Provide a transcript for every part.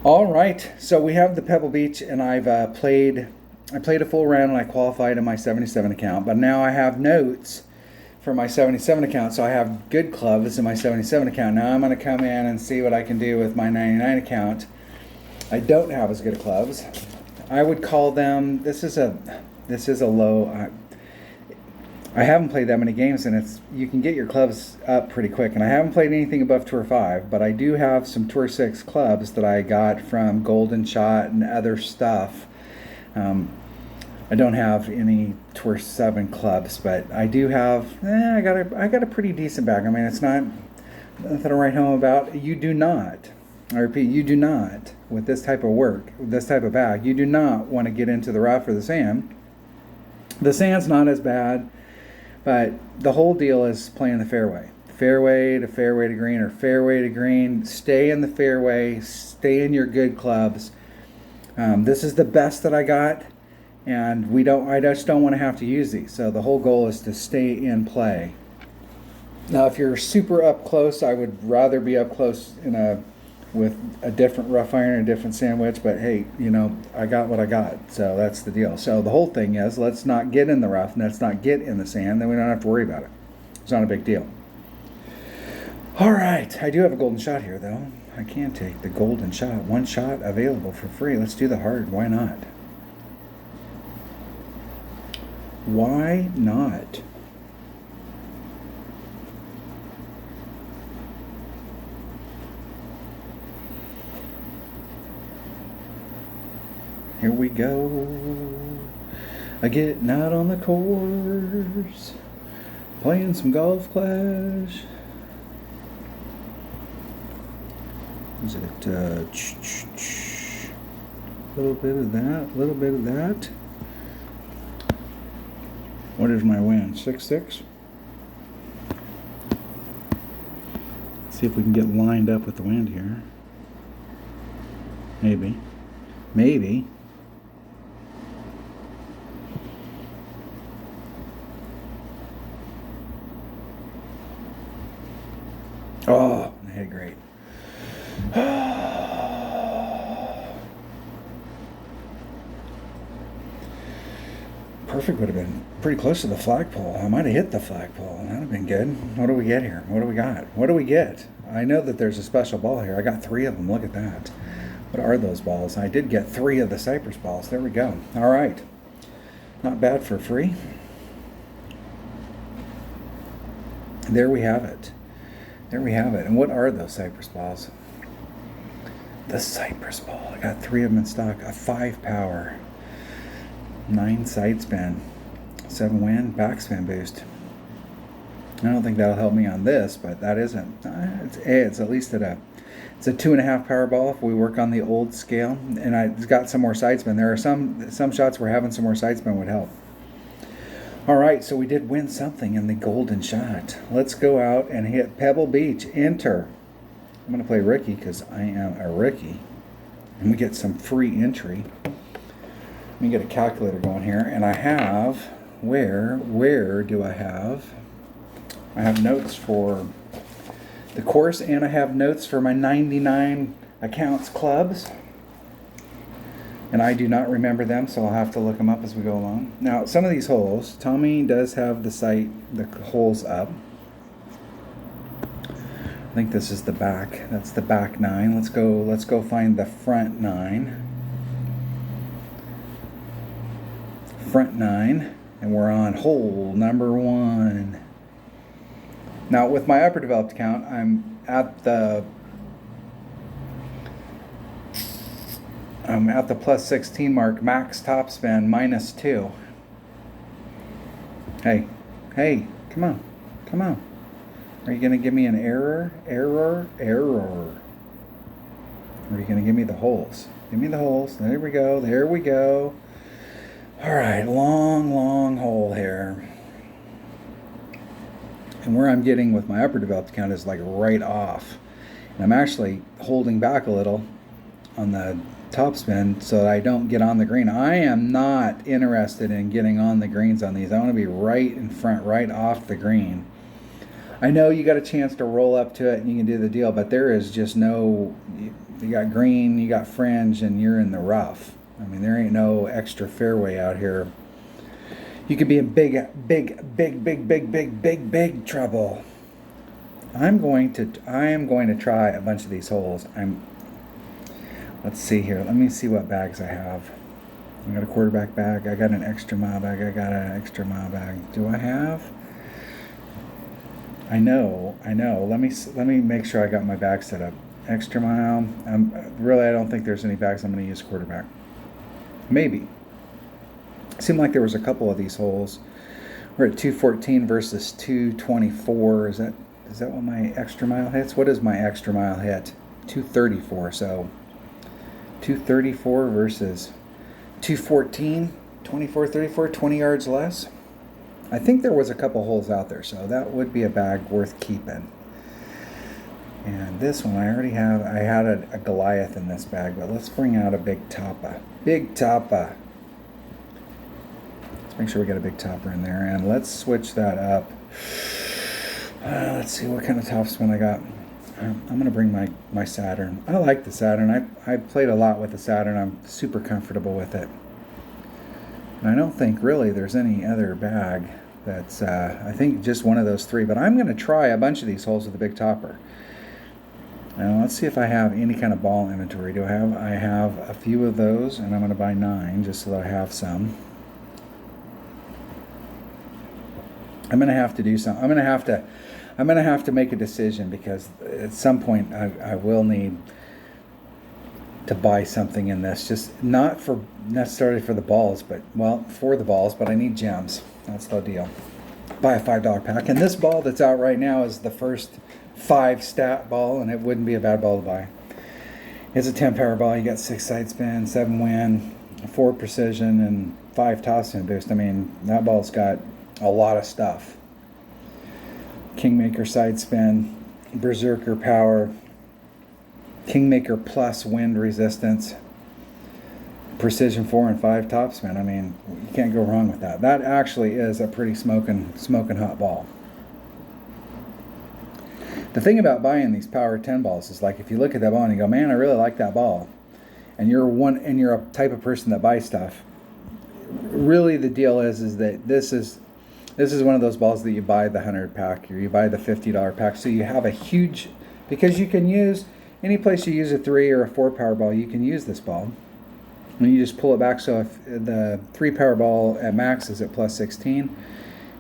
All right, so we have the Pebble Beach, and I played a full round and I qualified in my 77 account, but now I have notes for my 77 account, so I have good clubs in my 77 account. Now I'm going to come in and see what I can do with my 99 account. I don't have as good of clubs. I would call them. This is a low. I haven't played that many games, and you can get your clubs up pretty quick. And I haven't played anything above Tour 5, but I do have some Tour 6 clubs that I got from Golden Shot and other stuff. I don't have any Tour 7 clubs, but I do have. I got a pretty decent bag. I mean, it's not nothing to write home about. You do not. I repeat, you do not, with this type of work, with this type of bag, you do not want to get into the rough or the sand. The sand's not as bad. But the whole deal is playing the fairway. Fairway to green, or fairway to green. Stay in the fairway. Stay in your good clubs. This is the best that I got, and I just don't want to have to use these. So the whole goal is to stay in play. Now, if you're super up close, I would rather be up close with a different rough iron, a different sandwich, but hey, I got what I got, so that's the deal. So the whole thing is, let's not get in the rough, and let's not get in the sand, then we don't have to worry about it. It's not a big deal. All right, I do have a golden shot here, though. I can take the golden shot. One shot available for free. Let's do the hard. Why not? Why not? Here we go. Getting out on the course, playing some golf clash. Is it a little bit of that, little bit of that? What is my wind? 6-6. See if we can get lined up with the wind here. Maybe. Maybe. Oh, I hit great. Perfect would have been pretty close to the flagpole. I might have hit the flagpole. That would have been good. What do we get here? What do we got? What do we get? I know that there's a special ball here. I got 3 of them. Look at that. What are those balls? I did get 3 of the Cypress balls. There we go. All right. Not bad for free. There we have it. There we have it. And what are those Cypress balls? The Cypress ball. I got 3 of them in stock. A 5 power. 9 side spin. 7 wind. Backspin boost. I don't think that'll help me on this, but that isn't. It's at least it's a 2.5 power ball if we work on the old scale. And it's got some more side spin. There are some shots where having some more side spin would help. All right, so we did win something in the golden shot. Let's go out and hit Pebble Beach. Enter. I'm going to play rookie because I am a rookie. And we get some free entry. Let me get a calculator going here. And I have, where do I have? I have notes for the course, and I have notes for my 99 accounts clubs. And I do not remember them, so I'll have to look them up as we go along. Now, some of these holes, Tommy does have the holes up. I think this is the back. That's the back 9. Let's go find the front 9. Front 9, and we're on hole number 1. Now, with my upper developed account, I'm at the plus 16 mark, max topspin, -2. Hey, come on. Are you going to give me an error? Or are you going to give me the holes? Give me the holes. There we go. All right, long hole here. And where I'm getting with my upper developed account is like right off. And I'm actually holding back a little on the topspin so that I don't get on the green. I am not interested in getting on the greens on these. I want to be right in front, right off the green. I know you got a chance to roll up to it and you can do the deal, but there is just no, you got green, you got fringe, and you're in the rough. I mean, there ain't no extra fairway out here. You could be in big trouble. I am going to try a bunch of these holes. Let's see here. Let me see what bags I have. I got a quarterback bag. I got an extra mile bag. I got an extra mile bag. Do I have? I know. Let me make sure I got my bag set up. Extra mile. Really, I don't think there's any bags I'm going to use quarterback. Maybe. It seemed like there was a couple of these holes. We're at 214 versus 224. Is that what my extra mile hits? What is my extra mile hit? 234. So 234 versus 214, 24, 34, 20 yards less. I think there was a couple holes out there, so that would be a bag worth keeping. And this one, I already have, I had a Goliath in this bag, but let's bring out a big topper. Big topper. Let's make sure we get a big topper in there, and let's switch that up. Let's see what kind of topspin I got. I'm going to bring my Saturn. I like the Saturn. I played a lot with the Saturn. I'm super comfortable with it. And I don't think really there's any other bag that's, I think just one of those three. But I'm going to try a bunch of these holes with the big topper. Now let's see if I have any kind of ball inventory. Do I have? I have a few of those, and I'm going to buy 9 just so that I have some. I'm going to have to do something. I'm going to have to make a decision, because at some point I will need to buy something in this. Just not for necessarily for the balls, but well, for the balls, but I need gems. That's the deal. Buy a $5 pack. And this ball that's out right now is the first 5 stat ball, and it wouldn't be a bad ball to buy. It's a 10 power ball. You got 6 side spin, 7 win, 4 precision, and 5 topspin boost. I mean, that ball's got a lot of stuff. Kingmaker side spin, Berserker power, Kingmaker plus wind resistance, precision 4 and 5 topspin. I mean, you can't go wrong with that. That actually is a pretty smoking hot ball. The thing about buying these power 10 balls is, like, if you look at that ball and you go, man, I really like that ball, and you're a type of person that buys stuff, really the deal is that this is one of those balls that you buy the 100 pack, or you buy the $50 pack, so you have a huge, because you can use, any place you use a 3 or a 4 power ball, you can use this ball. And you just pull it back, so if the 3 power ball at max is at plus 16,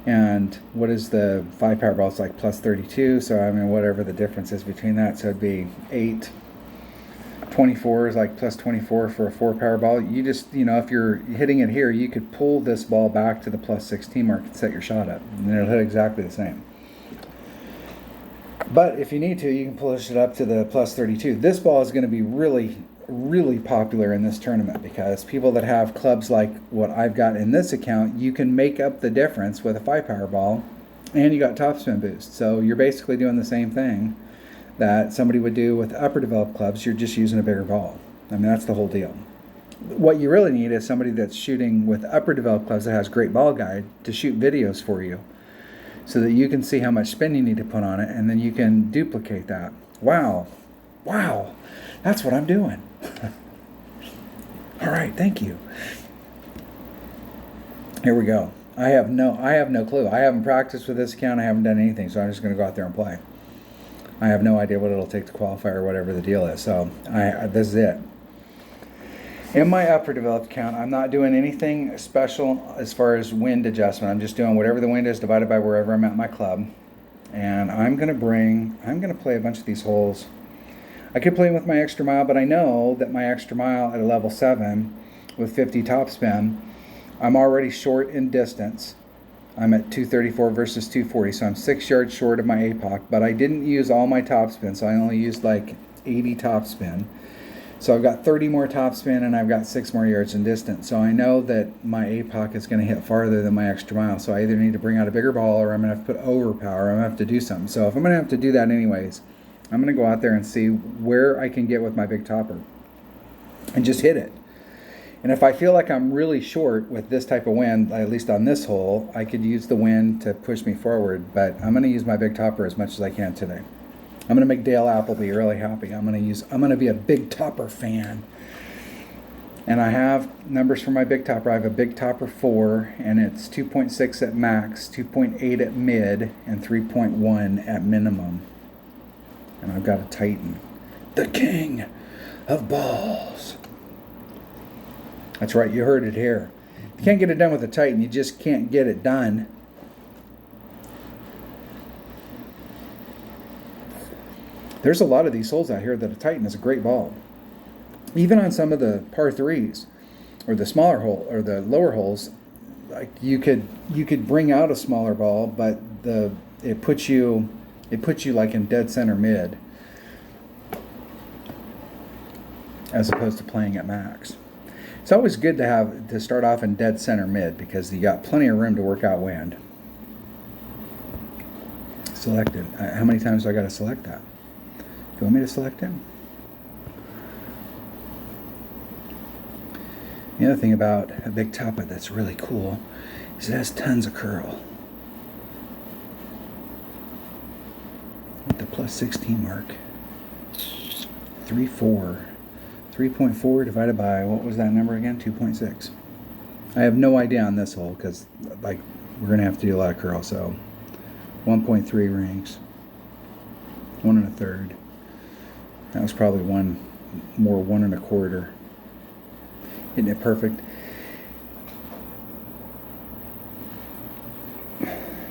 and what is the 5 power ball? It's like plus 32, so I mean, whatever the difference is between that, so it'd be 8. 24 is like plus 24 for a 4 power ball. You just, if you're hitting it here, you could pull this ball back to the plus 16 mark and set your shot up, and it'll hit exactly the same. But if you need to, you can push it up to the plus 32. This ball is going to be really, really popular in this tournament, because people that have clubs like what I've got in this account, you can make up the difference with a 5 power ball, and you got topspin boost. So you're basically doing the same thing that somebody would do with upper developed clubs. You're just using a bigger ball. I mean, that's the whole deal. What you really need is somebody that's shooting with upper developed clubs that has great ball guide to shoot videos for you, so that you can see how much spin you need to put on it, and then you can duplicate that. Wow, that's what I'm doing. All right, thank you. Here we go. I have no clue. I haven't practiced with this account. I haven't done anything, so I'm just going to go out there and play. I have no idea what it'll take to qualify or whatever the deal is. So this is it. In my upper developed account, I'm not doing anything special as far as wind adjustment. I'm just doing whatever the wind is divided by wherever I'm at my club. And I'm going to play a bunch of these holes. I could play with my extra mile, but I know that my extra mile at a level 7 with 50 topspin, I'm already short in distance. I'm at 234 versus 240, so I'm 6 yards short of my APOC, but I didn't use all my topspin, so I only used like 80 topspin. So I've got 30 more topspin, and I've got 6 more yards in distance. So I know that my APOC is going to hit farther than my extra mile, so I either need to bring out a bigger ball, or I'm going to have to put overpower. I'm going to have to do something. So if I'm going to have to do that anyways, I'm going to go out there and see where I can get with my big topper and just hit it. And if I feel like I'm really short with this type of wind, at least on this hole, I could use the wind to push me forward. But I'm going to use my big topper as much as I can today. I'm going to make Dale Appleby really happy. I'm going to be a big topper fan. And I have numbers for my big topper. I have a big topper 4, and it's 2.6 at max, 2.8 at mid, and 3.1 at minimum. And I've got a Titan, the king of balls. That's right, you heard it here. If you can't get it done with a Titan, you just can't get it done. There's a lot of these holes out here that a Titan is a great ball. Even on some of the par 3s, or the smaller hole, or the lower holes, like you could bring out a smaller ball, but it puts you like in dead center mid, as opposed to playing at max. It's always good to start off in dead center mid because you got plenty of room to work out wind. Selected. How many times do I got to select that? Do you want me to select it? The other thing about a big topper that's really cool is it has tons of curl. At the plus 16 mark. 3.4 divided by, what was that number again? 2.6. I have no idea on this hole because like we're going to have to do a lot of curl. So 1.3 rings. 1 1/3. That was probably one more 1 1/4. Isn't it perfect?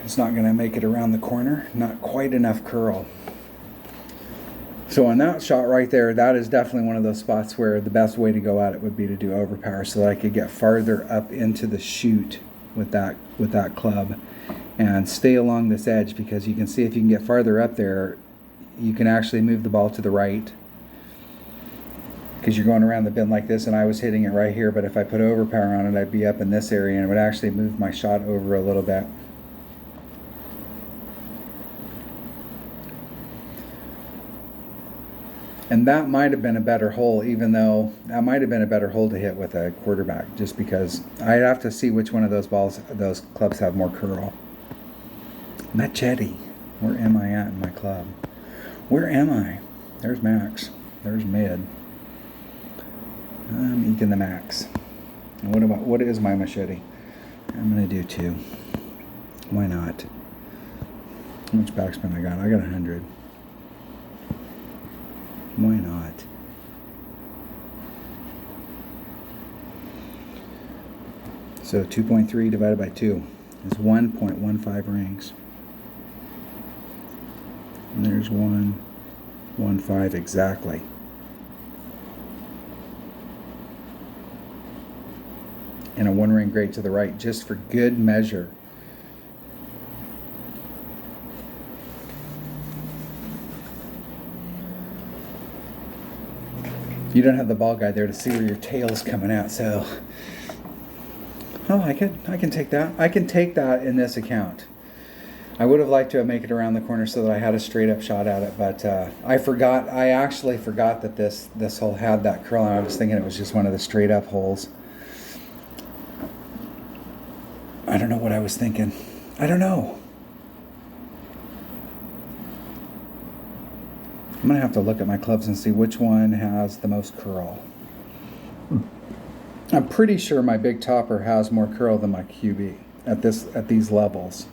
It's not going to make it around the corner. Not quite enough curl. So on that shot right there, that is definitely one of those spots where the best way to go at it would be to do overpower so that I could get farther up into the chute with that club and stay along this edge, because you can see if you can get farther up there, you can actually move the ball to the right because you're going around the bend like this, and I was hitting it right here, but if I put overpower on it, I'd be up in this area and it would actually move my shot over a little bit. And that might have been a better hole, even though that might have been a better hole to hit with a quarterback, just because I'd have to see which one of those clubs have more curl. Machete, where am I at in my club? Where am I? There's max. There's mid. I'm eking the max. And what is my machete? I'm gonna do 2. Why not? How much backspin I got? I got 100. Why not? So 2.3 divided by 2 is 1.15 rings. And there's 1.15 exactly. And a 1 ring grate to the right, just for good measure. You don't have the ball guide there to see where your tail's coming out, so I can take that. I can take that in this account. I would have liked to make it around the corner so that I had a straight up shot at it, but I actually forgot that this hole had that curl, and I was thinking it was just one of the straight up holes. I don't know what I was thinking. I don't know. I'm going to have to look at my clubs and see which one has the most curl. I'm pretty sure my big topper has more curl than my QB at these levels.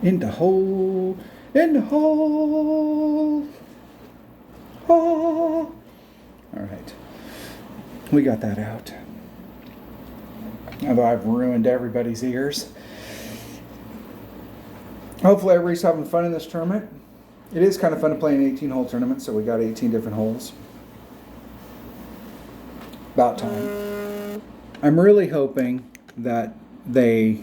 In the hole, oh. All right, we got that out. Although I've ruined everybody's ears. Hopefully everybody's having fun in this tournament. It is kind of fun to play an 18-hole tournament, so we got 18 different holes. About time. I'm really hoping that they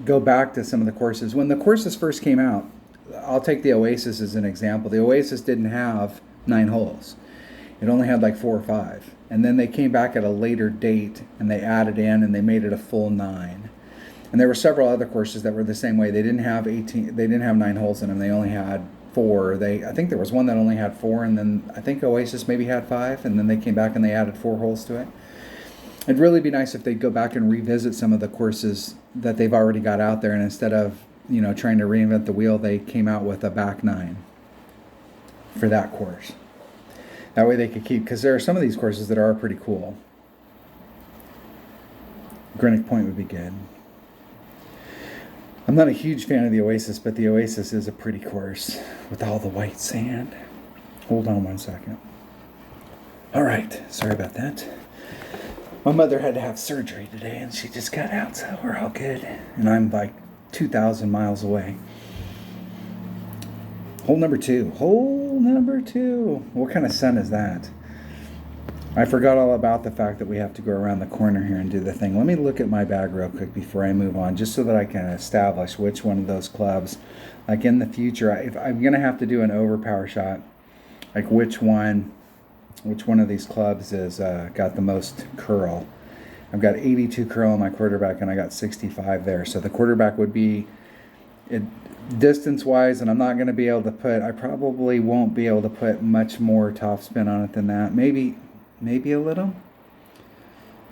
go back to some of the courses. When the courses first came out, I'll take the Oasis as an example. The Oasis didn't have 9 holes. It only had like 4 or 5. And then they came back at a later date and they added in and they made it a full 9. And there were several other courses that were the same way. They didn't have 18. They didn't have 9 holes in them. They only had 4. I think there was one that only had 4, and then I think Oasis maybe had 5, and then they came back and they added 4 holes to it. It'd really be nice if they'd go back and revisit some of the courses that they've already got out there, and instead of trying to reinvent the wheel, they came out with a back 9 for that course. That way they could keep, because there are some of these courses that are pretty cool. Greenwich Point would be good. I'm not a huge fan of the Oasis, but the Oasis is a pretty course with all the white sand. Hold on one second. All right, sorry about that. My mother had to have surgery today, and she just got out, so we're all good. And I'm like 2,000 miles away. Hole number 2. Hole number 2. What kind of sun is that? I forgot all about the fact that we have to go around the corner here and do the thing. Let me look at my bag real quick before I move on, just so that I can establish which one of those clubs, like in the future, if I'm going to have to do an overpower shot, like which one of these clubs is got the most curl. I've got 82 curl on my quarterback, and I got 65 there. So the quarterback would be distance-wise, and I'm not going to be able to put, I probably won't be able to put much more topspin on it than that. Maybe a little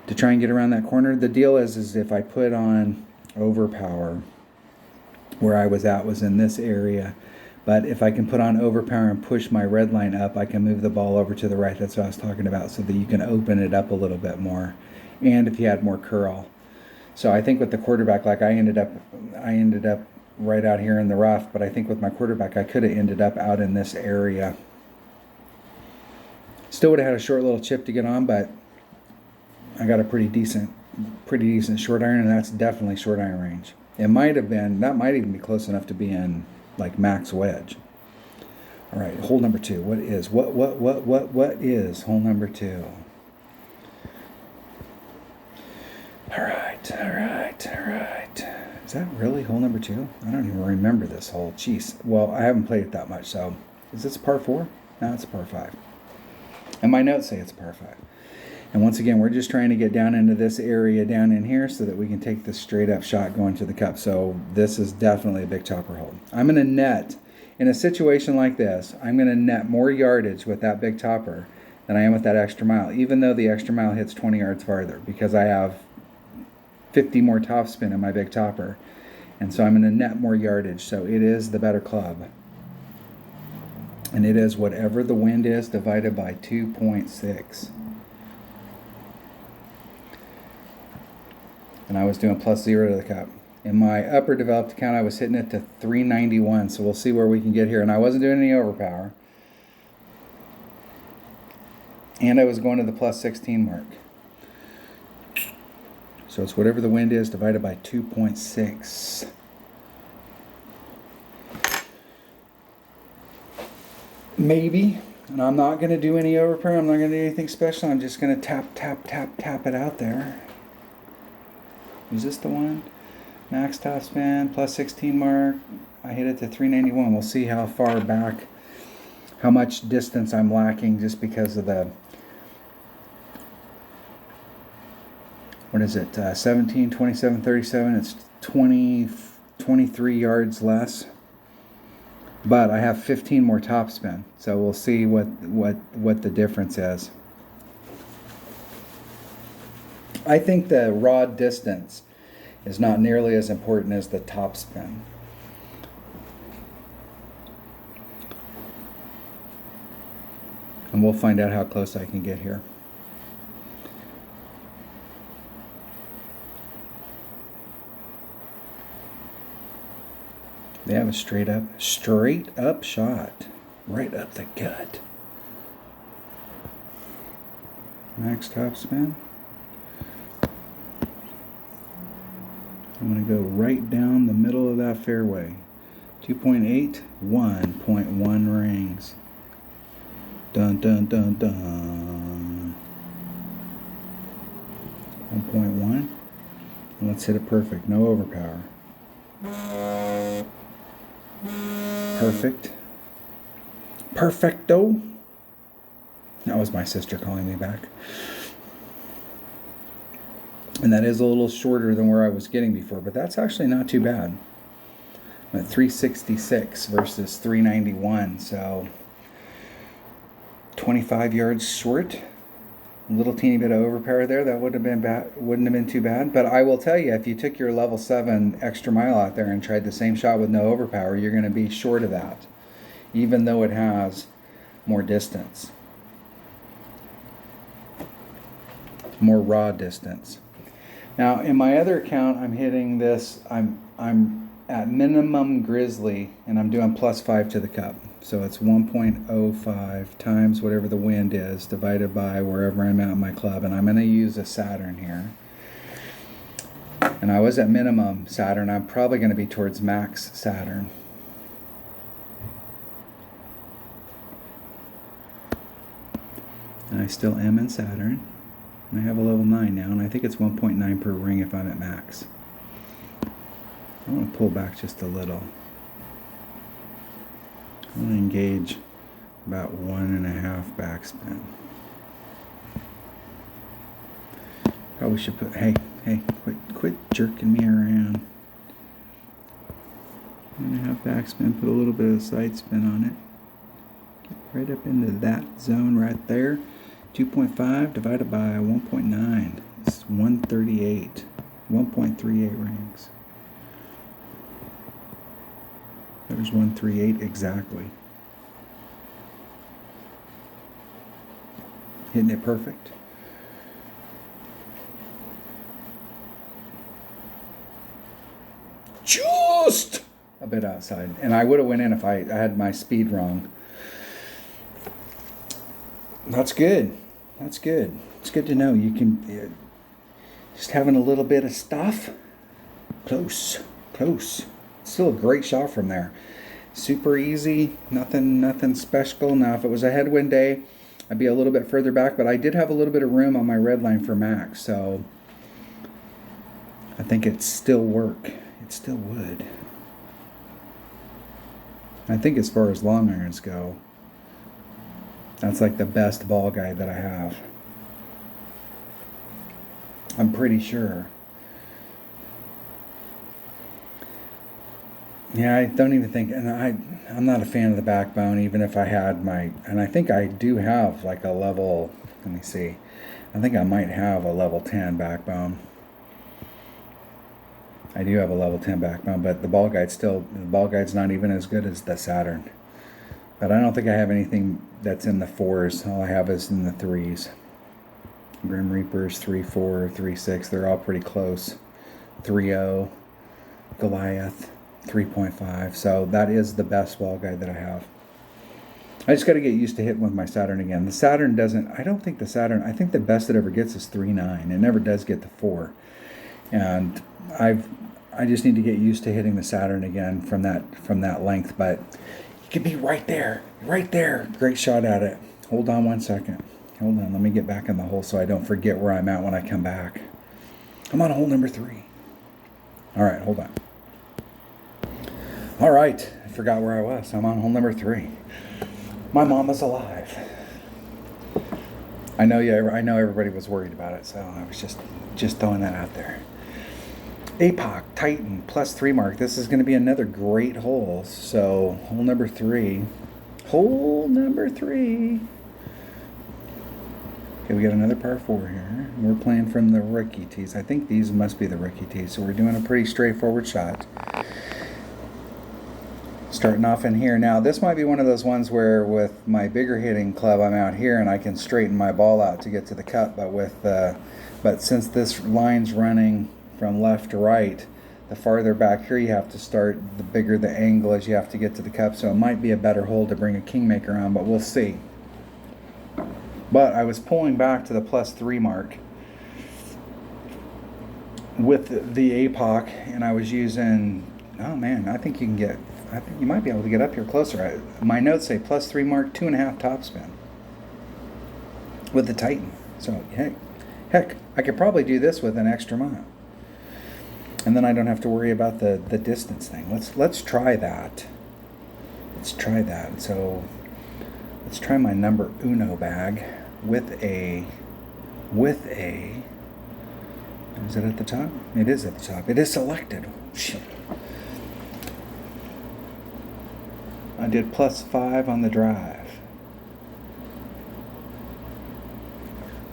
to try and get around that corner. The deal is if I put on overpower, where I was at was in this area, but if I can put on overpower and push my red line up, I can move the ball over to the right. That's what I was talking about, so that you can open it up a little bit more, and if you had more curl. So I think with the quarterback, like I ended up right out here in the rough, but I think with my quarterback I could have ended up out in this area. Still would have had a short little chip to get on, but I got a pretty decent short iron, and that's definitely short iron range. That might even be close enough to be in like max wedge. All right, hole number 2. What is hole number 2? All right. Is that really hole number 2? I don't even remember this hole. Jeez. Well, I haven't played it that much, so is this a par 4? No, it's a par 5. And my notes say it's a par 5. And once again, we're just trying to get down into this area down in here so that we can take this straight up shot going to the cup. So this is definitely a big chopper hole. I'm going to net, in a situation like this, I'm going to net more yardage with that big topper than I am with that extra mile, even though the extra mile hits 20 yards farther, because I have 50 more topspin in my big topper. And so I'm going to net more yardage. So it is the better club. And it is whatever the wind is divided by 2.6. And I was doing +0 to the cup. In my upper developed account, I was hitting it to 391. So we'll see where we can get here. And I wasn't doing any overpower. And I was going to the +16 mark. So it's whatever the wind is divided by 2.6. Maybe. And I'm not going to do any overpower. I'm not going to do anything special. I'm just going to tap it out there. Is this the one? Max topspin, +16 mark. I hit it to 391. We'll see how far back, how much distance I'm lacking just because of the, what is it, 17, 27, 37. It's 23 yards less. But I have 15 more topspin, so we'll see what the difference is. I think the rod distance is not nearly as important as the topspin. And we'll find out how close I can get here. They have a straight up shot, right up the gut. Max topspin. I'm going to go right down the middle of that fairway. 2.8, 1.1 rings. Dun dun dun dun. 1.1. Let's hit it perfect. No overpower. Perfect. Perfecto. That was my sister calling me back. And that is a little shorter than where I was getting before, but that's actually not too bad. I'm at 366 versus 391, so 25 yards short. A little teeny bit of overpower there. That wouldn't have been too bad. But I will tell you, if you took your level 7 extra mile out there and tried the same shot with no overpower, you're going to be short of that, even though it has more distance, more raw distance. Now, in my other account, I'm hitting this. I'm at minimum grizzly, and I'm doing +5 to the cup. So it's 1.05 times whatever the wind is divided by wherever I'm at in my club, and I'm going to use a Saturn here. And I was at minimum Saturn. I'm probably going to be towards max Saturn. And I still am in Saturn. I have a level 9 now, and I think it's 1.9 per ring if I'm at max. I want to pull back just a little. I want to engage about 1.5 backspin. Probably should put, hey, quit jerking me around. 1.5 backspin, put a little bit of side spin on it. Get right up into that zone right there. 2.5 divided by 1.9. It's 138. 1.38 rings. There's 138 exactly. Hitting it perfect. Just a bit outside. And I would have went in if I had my speed wrong. That's good. That's good. It's good to know. You can just having a little bit of stuff. Close. Still a great shot from there. Super easy. Nothing special. Now, if it was a headwind day, I'd be a little bit further back, but I did have a little bit of room on my red line for max, so I think it'd still work. It still would. I think as far as long irons go, that's like the best ball guide that I have. I'm pretty sure. Yeah, I don't even think, and I'm not a fan of the backbone, even if I had my, and I think I do have like a level, let me see, I think I might have a level 10 backbone. I do have a level 10 backbone, but the ball guide's not even as good as the Saturn. But I don't think I have anything that's in the 4s. All I have is in the 3s. Grim Reapers, 3.4, 3.6, they're all pretty close. 3.0, Goliath, 3.5. So that is the best ball guide that I have. I just got to get used to hitting with my Saturn again. The Saturn doesn't, I don't think the Saturn, I think the best it ever gets is 3.9. It never does get the 4. And I just need to get used to hitting the Saturn again from that length. But you could be right there. Great shot at it. Hold on 1 second. Hold on, let me get back in the hole so I don't forget where I'm at when I come back. I'm on hole number 3. All right, hold on. All right, I forgot where I was. I'm on hole number 3. My mama's alive. I know everybody was worried about it, so I was just throwing that out there. APOC Titan +3 mark. This is going to be another great hole. So hole number 3. Okay, we got another par 4 here. We're playing from the rookie tees. I think these must be the rookie tees. So we're doing a pretty straightforward shot. Starting off in here. Now, this might be one of those ones where with my bigger hitting club, I'm out here and I can straighten my ball out to get to the cup. But since this line's running from left to right, the farther back here you have to start, the bigger the angle is you have to get to the cup. So it might be a better hole to bring a kingmaker on, but we'll see. But I was pulling back to the +3 mark with the APOC, and I was using, oh man, I think you might be able to get up here closer. My notes say +3 mark, 2.5 topspin with the Titan. So heck, I could probably do this with an extra mile. And then I don't have to worry about the distance thing. Let's try that. So Let's try my number uno bag with a, is it at the top? It is at the top. It is selected. Shit. I did +5 on the drive.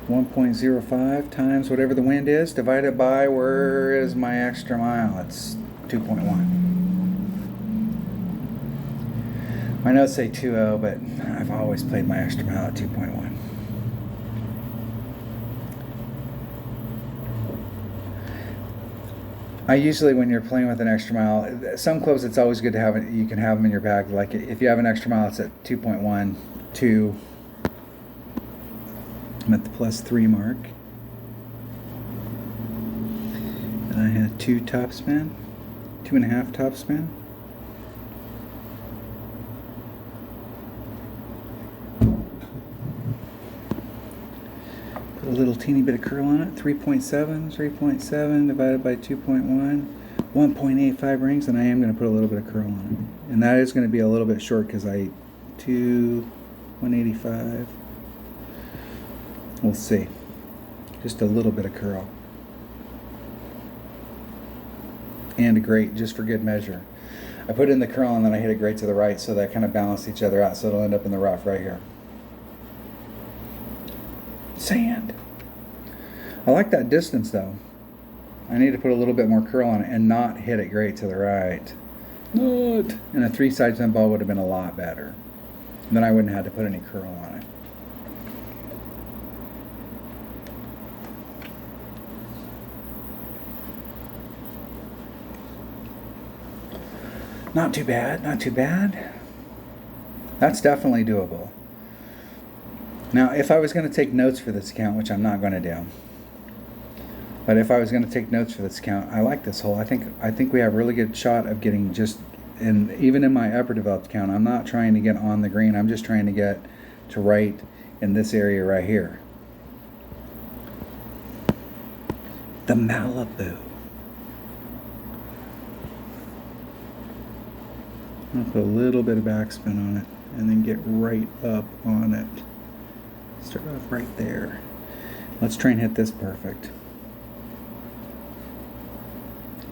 1.05 times whatever the wind is, divided by, where is my extra mile? It's 2.1. My notes say 2.0, but I've always played my extra mile at 2.1. I usually, when you're playing with an extra mile, some clubs it's always good to have it. You can have them in your bag. Like if you have an extra mile, it's at 2.1, 2. I'm at the +3 mark. And I had 2 topspin, 2.5 topspin. Put a little teeny bit of curl on it. 3.7 divided by 2.1. 1.85 rings, and I am going to put a little bit of curl on it. And that is going to be a little bit short because I 185. We'll see. Just a little bit of curl. And a grate, just for good measure. I put in the curl and then I hit a grate to the right so that kind of balance each other out, so it'll end up in the rough right here. Sand. I like that distance though. I need to put a little bit more curl on it and not hit it great to the right. Not. And a 3-side spin ball would have been a lot better. Then I wouldn't have had to put any curl on it. Not too bad, not too bad. That's definitely doable. Now, if I was going to take notes for this account, which I'm not going to do, but if I was going to take notes for this account, I like this hole. I think we have a really good shot of getting just, and even in my upper developed account, I'm not trying to get on the green. I'm just trying to get to right in this area right here. The Malibu. I'll put a little bit of backspin on it and then get right up on it. Start off right there. Let's try and hit this perfect.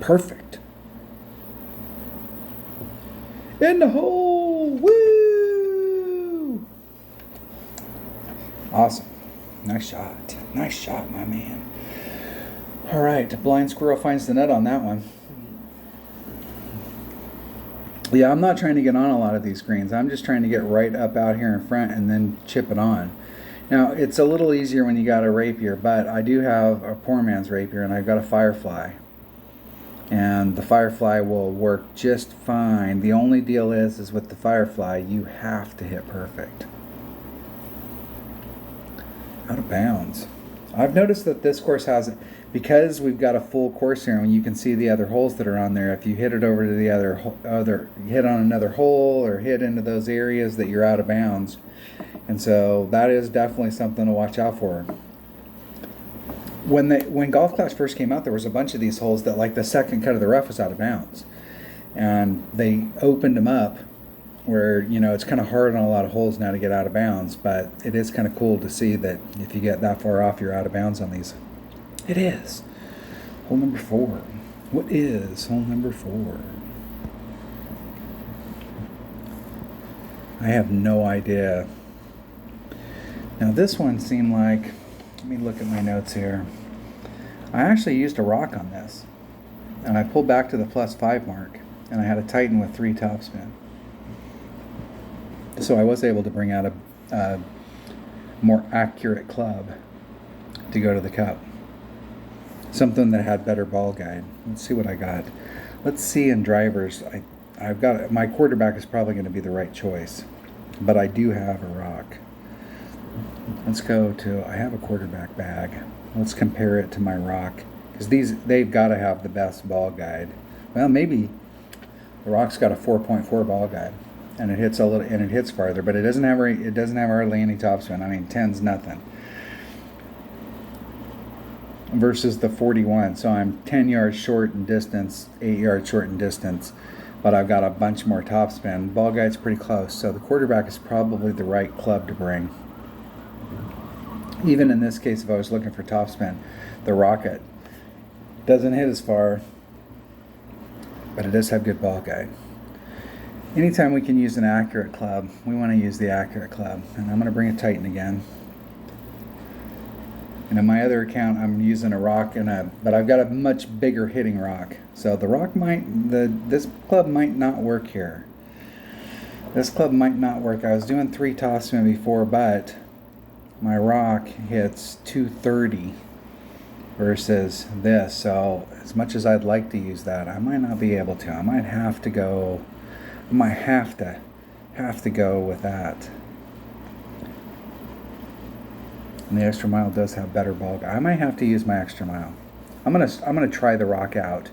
Perfect. In the hole! Woo! Awesome. Nice shot. Nice shot, my man. All right, Blind Squirrel finds the nut on that one. Yeah, I'm not trying to get on a lot of these greens. I'm just trying to get right up out here in front and then chip it on. Now, it's a little easier when you got a rapier, but I do have a poor man's rapier and I've got a Firefly. And the Firefly will work just fine. The only deal is with the Firefly, you have to hit perfect. Out of bounds. I've noticed that this course has, because we've got a full course here and you can see the other holes that are on there, if you hit it over to the other hit on another hole or hit into those areas, that you're out of bounds. And so that is definitely something to watch out for. When Golf Clash first came out, there was a bunch of these holes that, like, the second cut of the rough was out of bounds. And they opened them up where, you know, it's kind of hard on a lot of holes now to get out of bounds, but it is kind of cool to see that if you get that far off, you're out of bounds on these. It is. Hole number 4. What is hole number 4? I have no idea. Now this one seemed like, let me look at my notes here. I actually used a rock on this. And I pulled back to the +5 mark. And I had a Titan with 3 topspin. So I was able to bring out a more accurate club to go to the cup. Something that had better ball guide. Let's see what I got. Let's see in drivers. I've got, my quarterback is probably going to be the right choice. But I do have a rock. Let's go to, I have a quarterback bag. Let's compare it to my rock. Because they've got to have the best ball guide. Well, maybe the rock's got a 4.4 ball guide. And it hits a little, and it hits farther, but it doesn't have hardly any topspin. I mean, 10's nothing. Versus the 41. So I'm 10 yards short in distance, 8 yards short in distance. but I've got a bunch more topspin. Ball guide's pretty close, so the quarterback is probably the right club to bring. Even in this case, if I was looking for topspin, the Rocket doesn't hit as far, but it does have good ball guide. Anytime we can use an accurate club, we want to use the accurate club. And I'm going to bring a Titan again. And in my other account, I'm using a rock but I've got a much bigger hitting rock. So the rock this club might not work here. This club might not work. I was doing 3 topspin before, but my rock hits 230 versus this. So as much as I'd like to use that, I might not be able to. I might have to go with that. And the extra mile does have better ball guide. I might have to use my extra mile. I'm gonna try the rock out,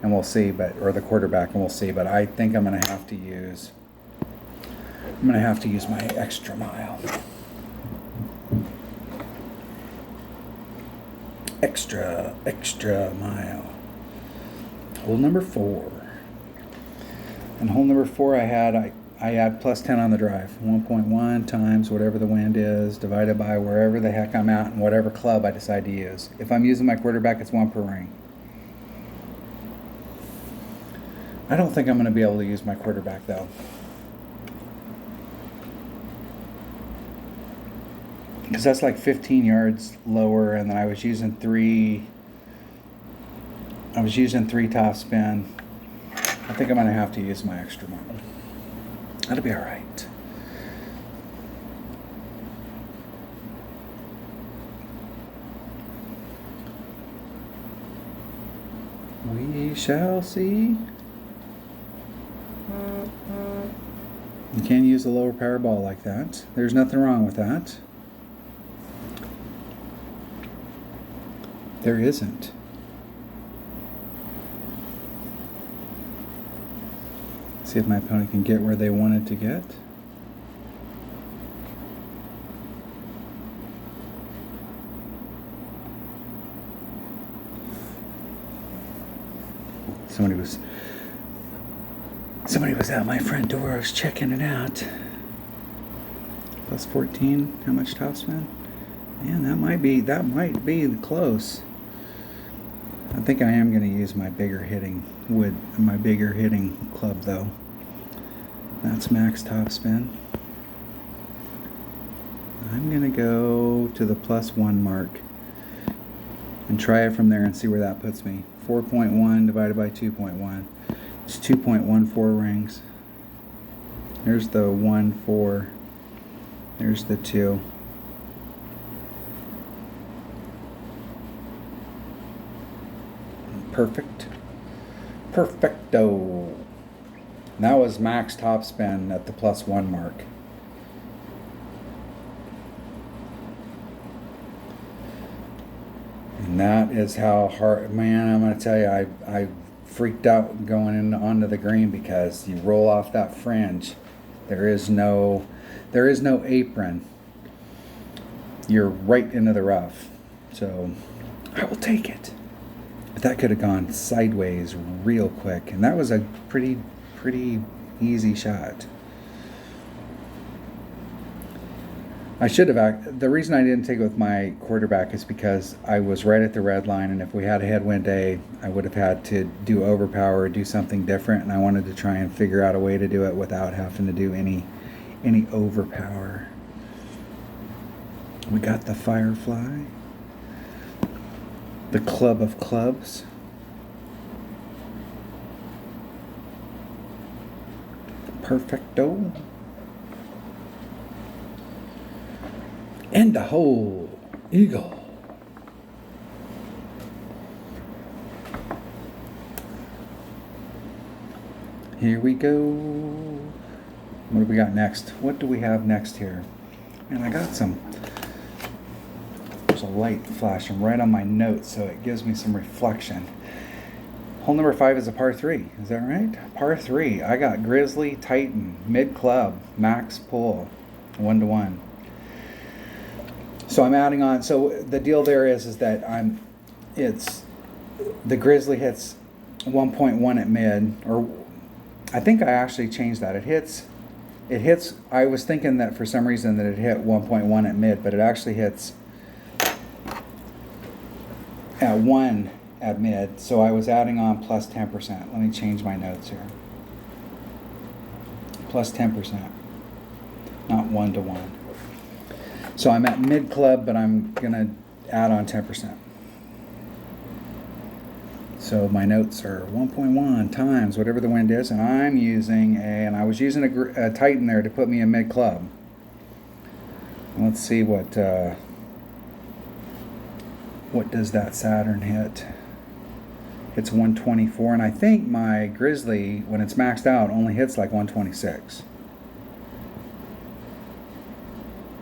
and we'll see. Or the quarterback, and we'll see. But I think I'm gonna have to use my extra mile. Extra mile. Hole number 4. And hole number 4, I had plus 10 on the drive. 1.1 times whatever the wind is, divided by wherever the heck I'm at and whatever club I decide to use. If I'm using my quarterback, it's 1 per ring. I don't think I'm going to be able to use my quarterback, though. Because that's like 15 yards lower, and then I was using 3 topspin. I think I'm going to have to use my extra mile. That'll be all right. We shall see. You can use a lower power ball like that. There's nothing wrong with that. There isn't. See if my opponent can get where they wanted to get. Somebody was at my front door. I was checking it out. Plus 14. How much topspin? Man, that might be close. I think I am going to use my bigger hitting club, though. That's max topspin. I'm going to go to the +1 mark and try it from there and see where that puts me. 4.1 divided by 2.1. It's 2.14 rings. There's the 1, 4. There's the 2. Perfect. Perfecto. That was max topspin at the +1 mark. And that is how hard, man, I'm going to tell you, I freaked out going onto the green because you roll off that fringe. There is no apron. You're right into the rough. So I will take it. But that could have gone sideways real quick. And that was a pretty easy shot. I should have. The reason I didn't take it with my quarterback is because I was right at the red line, and if we had a headwind day, I would have had to do overpower or do something different, and I wanted to try and figure out a way to do it without having to do any overpower. We got the Firefly, the Club of Clubs. Perfecto. And the whole eagle. Here we go. What do we got next? What do we have next here? And I got some. There's a light flashing right on my notes, so it gives me some reflection. Hole number 5 is a par 3. Is that right? Par 3. I got Grizzly Titan, mid club, max pull, 1-to-1. So I'm adding on. So the deal there is that the Grizzly hits 1.1 at mid, or I think I actually changed that. It hits, I was thinking that for some reason that it hit 1.1 at mid, but it actually hits at 1 at mid, so I was adding on plus 10%. Let me change my notes here. Plus 10%, not 1 to 1. So I'm at mid club, but I'm gonna add on 10%. So my notes are 1.1 times whatever the wind is, and I'm using and I was using a Titan there to put me in mid club. Let's see what does that Saturn hit. It's 124, and I think my Grizzly, when it's maxed out, only hits like 126.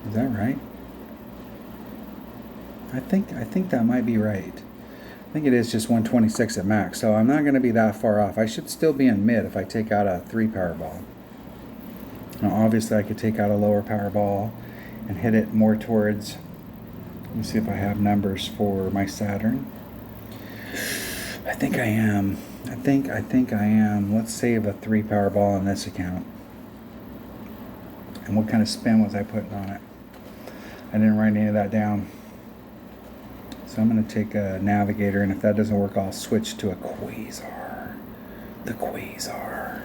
Is that right? I think that might be right. I think it is just 126 at max, so I'm not going to be that far off. I should still be in mid if I take out a 3 Powerball. Now obviously I could take out a lower Powerball and hit it more towards, let me see if I have numbers for my Saturn. I think I am. I think I am. Let's save a 3 Powerball on this account. And what kind of spin was I putting on it? I didn't write any of that down. So I'm going to take a Navigator, and if that doesn't work, I'll switch to a Quasar. The Quasar.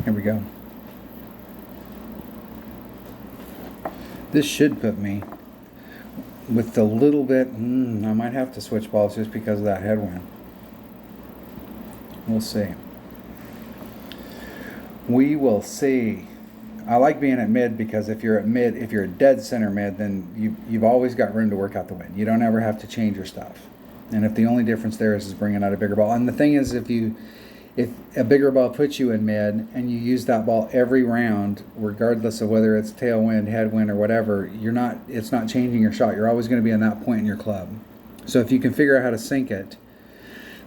Here we go. This should put me with the little bit, I might have to switch balls just because of that headwind. We'll see. We will see. I like being at mid because if you're at dead center mid, then you've always got room to work out the wind. You don't ever have to change your stuff. And if the only difference there is bringing out a bigger ball. And the thing is, if a bigger ball puts you in mid and you use that ball every round, regardless of whether it's tailwind, headwind, or whatever, it's not changing your shot. You're always going to be in that point in your club. So if you can figure out how to sink it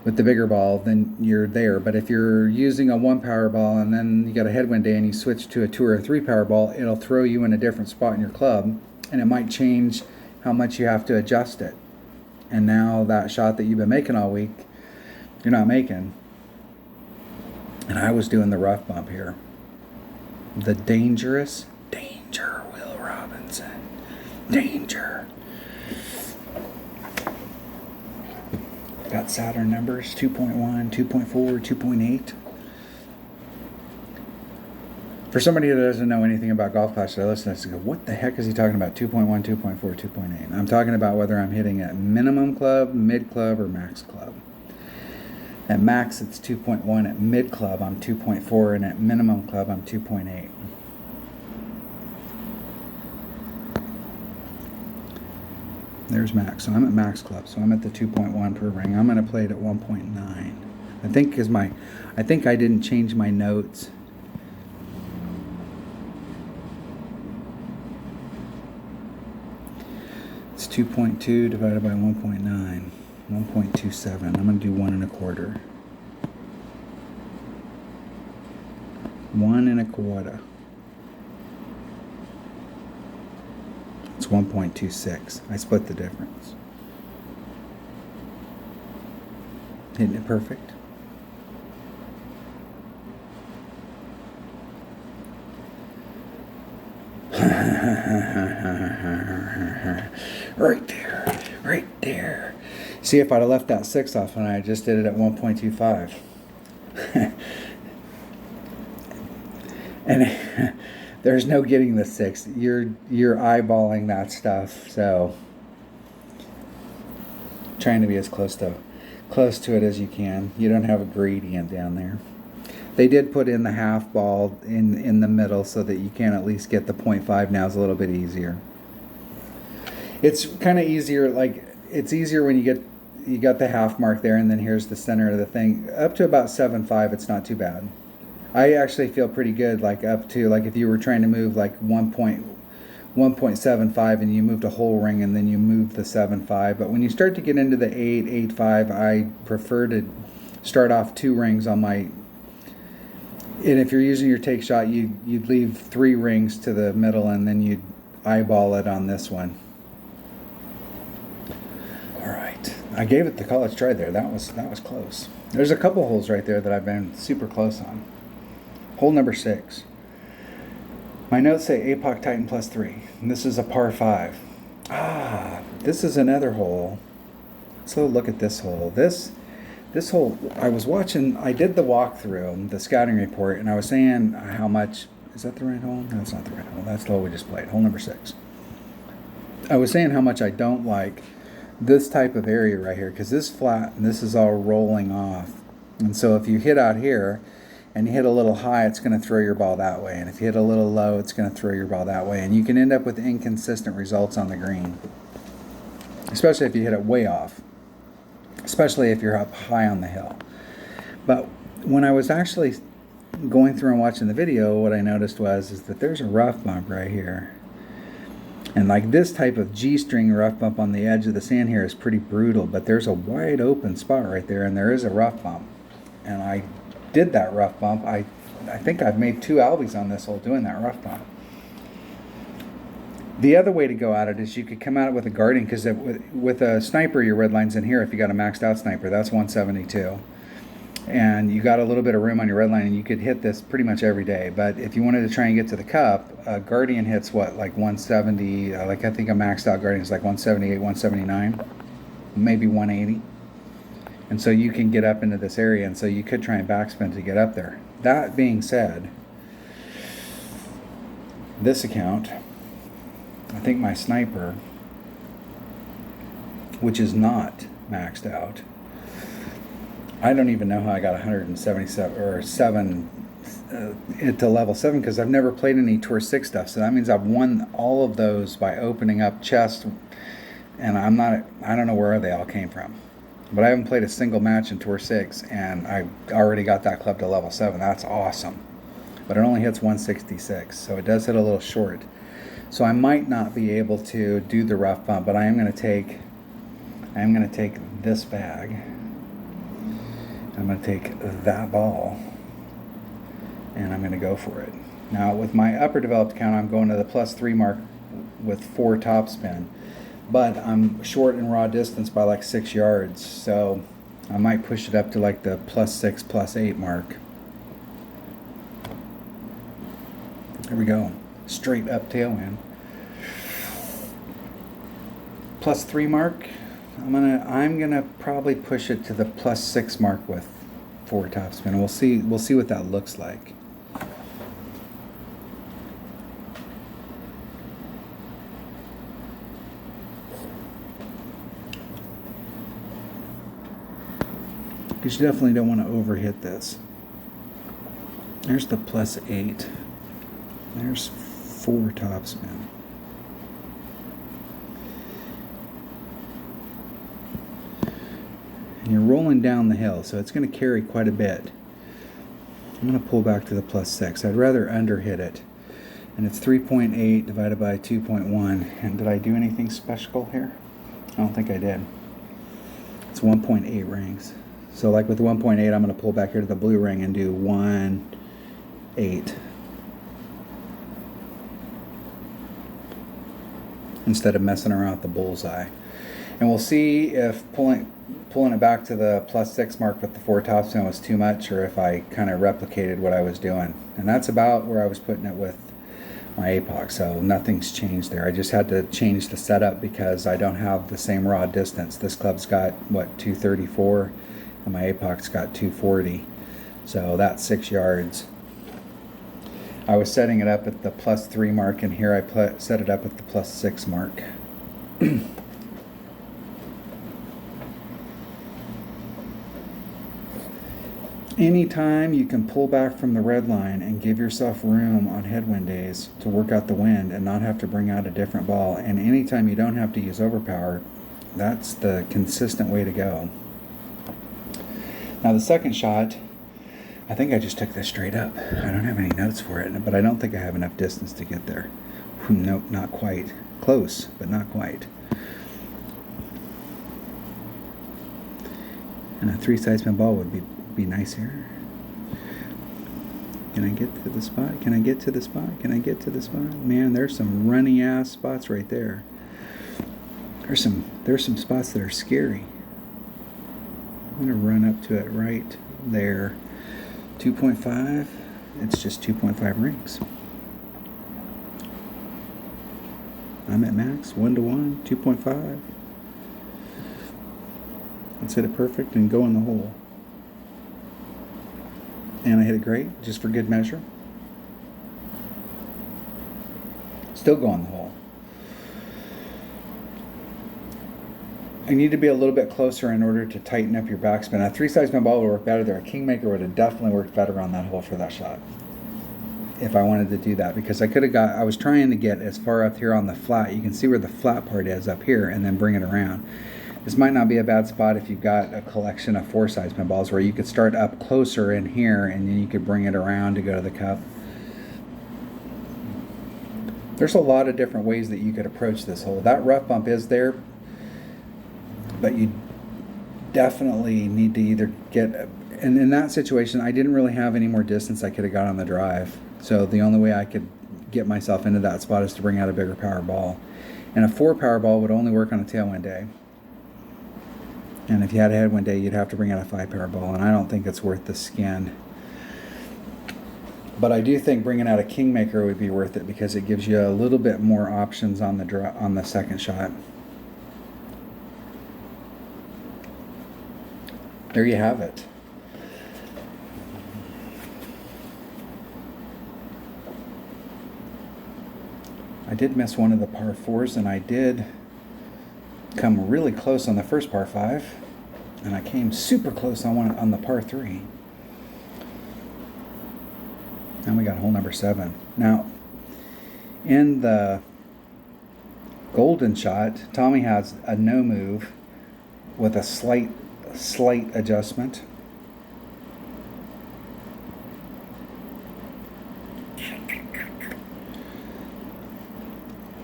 with the bigger ball, then you're there. But if you're using a 1 power ball and then you got a headwind day and you switch to a 2 or a 3 power ball, it'll throw you in a different spot in your club, and it might change how much you have to adjust it. And now that shot that you've been making all week, you're not making. And I was doing the rough bump here. The danger, Will Robinson. Danger. Got Saturn numbers, 2.1, 2.4, 2.8. For somebody that doesn't know anything about golf class, I listen to this and go, what the heck is he talking about? 2.1, 2.4, 2.8. I'm talking about whether I'm hitting at minimum club, mid club, or max club. At max, it's 2.1. At mid club, I'm 2.4. And at minimum club, I'm 2.8. There's max. So I'm at max club. So I'm at the 2.1 per ring. I'm going to play it at 1.9. I think I didn't change my notes. It's 2.2 divided by 1.9. 1.27. I'm going to do 1 1/4. 1 1/4. It's 1.26. I split the difference. Isn't it perfect? Right there. Right there. See, if I'd have left that 6 off and I just did it at 1.25. And there's no getting the 6. You're eyeballing that stuff. So trying to be as close to it as you can. You don't have a gradient down there. They did put in the half ball in the middle so that you can at least get the 0.5. Now is a little bit easier. It's kind of easier, like it's easier when you got the half mark there, and then here's the center of the thing. Up to about 7.5, it's not too bad. I actually feel pretty good, like up to, like if you were trying to move like 1.75 and you moved a whole ring and then you moved the 7.5. But when you start to get into the 8, 8.5, I prefer to start off 2 rings on my, and if you're using your take shot, you'd leave 3 rings to the middle and then you'd eyeball it on this one. All right, I gave it the college try there. That was close. There's a couple holes right there that I've been super close on. Hole number 6. My notes say APOC Titan +3. And this is a par 5. This is another hole. So look at this hole. This hole, I did the walkthrough, the scouting report, and I was saying how much, is that the right hole? No, it's not the right hole. That's the hole we just played, hole number 6. I was saying how much I don't like this type of area right here, because this flat and this is all rolling off. And so if you hit out here and you hit a little high, it's going to throw your ball that way. And if you hit a little low, it's going to throw your ball that way. And you can end up with inconsistent results on the green, especially if you hit it way off, especially if you're up high on the hill. But when I was actually going through and watching the video, what I noticed is that there's a rough bump right here. And like this type of G-string rough bump on the edge of the sand here is pretty brutal, but there's a wide open spot right there, and there is a rough bump. And I did that rough bump. I think I've made 2 albies on this hole doing that rough bump. The other way to go at it is you could come at it with a guardian, because with a sniper, your red line's in here. If you got a maxed out sniper, that's 172. And you got a little bit of room on your red line, and you could hit this pretty much every day. But if you wanted to try and get to the cup, a guardian hits what, like 170, like I think a maxed out guardian is like 178, 179, maybe 180. And so you can get up into this area, and so you could try and backspin to get up there. That being said, this account, I think my sniper, which is not maxed out, I don't even know how I got 177 or 7 to level 7, because I've never played any Tour 6 stuff. So that means I've won all of those by opening up chest, and I don't know where they all came from. But I haven't played a single match in Tour 6, and I already got that club to level 7. That's awesome. But it only hits 166, so it does hit a little short. So I might not be able to do the rough bump, but I am going to take this bag. I'm going to take that ball, and I'm going to go for it. Now, with my upper developed account, I'm going to the +3 mark with 4 topspin, but I'm short in raw distance by like 6 yards, so I might push it up to like the +6, +8 mark. There we go. Straight up tailwind. +3 mark. I'm gonna probably push it to the +6 mark with 4 topspin. We'll see what that looks like. Because you definitely don't want to overhit this. There's the +8. There's 4 topspin. And you're rolling down the hill, so it's going to carry quite a bit. I'm going to pull back to the +6. I'd rather underhit it. And it's 3.8 divided by 2.1. And did I do anything special here? I don't think I did. It's 1.8 rings. So like with the 1.8, I'm going to pull back here to the blue ring and do 1.8. Instead of messing around with the bullseye. And we'll see if pulling it back to the +6 mark with the 4 topspin was too much, or if I kind of replicated what I was doing. And that's about where I was putting it with my APOC, so nothing's changed there. I just had to change the setup because I don't have the same raw distance. This club's got, what, 234, and my APOC's got 240. So that's 6 yards. I was setting it up at the +3 mark, and here I set it up at the +6 mark. Anytime you can pull back from the red line and give yourself room on headwind days to work out the wind and not have to bring out a different ball, and anytime you don't have to use overpower, that's the consistent way to go. Now the second shot, I think I just took this straight up. I don't have any notes for it, but I don't think I have enough distance to get there. Nope, not quite. Close, but not quite. And a 3-side spin ball would be nice here. Can I get to the spot? Can I get to the spot? Can I get to the spot? Man, there's some runny ass spots right there. There's some spots that are scary. I'm going to run up to it right there. 2.5. It's just 2.5 rings. I'm at max. 1-to-1. 2.5. Let's hit it perfect and go in the hole. And I hit it great, just for good measure. Still go in the hole. I need to be a little bit closer in order to tighten up your backspin. A 3-sidespin ball would work better there. A kingmaker would have definitely worked better on that hole for that shot, if I wanted to do that, because I was trying to get as far up here on the flat. You can see where the flat part is up here, and then bring it around. This might not be a bad spot if you've got a collection of 4-sidespin balls, where you could start up closer in here and then you could bring it around to go to the cup. There's a lot of different ways that you could approach this hole. That rough bump is there, but you definitely need to either get, and in that situation I didn't really have any more distance I could have got on the drive, so the only way I could get myself into that spot is to bring out a bigger power ball. And a 4 power ball would only work on a tailwind day. And if you had a headwind day, you'd have to bring out a 5 power ball, and I don't think it's worth the skin. But I do think bringing out a kingmaker would be worth it, because it gives you a little bit more options on the second shot. There you have it. I did miss one of the par 4s, and I did come really close on the first par 5, and I came super close on the par 3. And we got hole number 7. Now, in the golden shot, Tommy has a no move with a slight adjustment.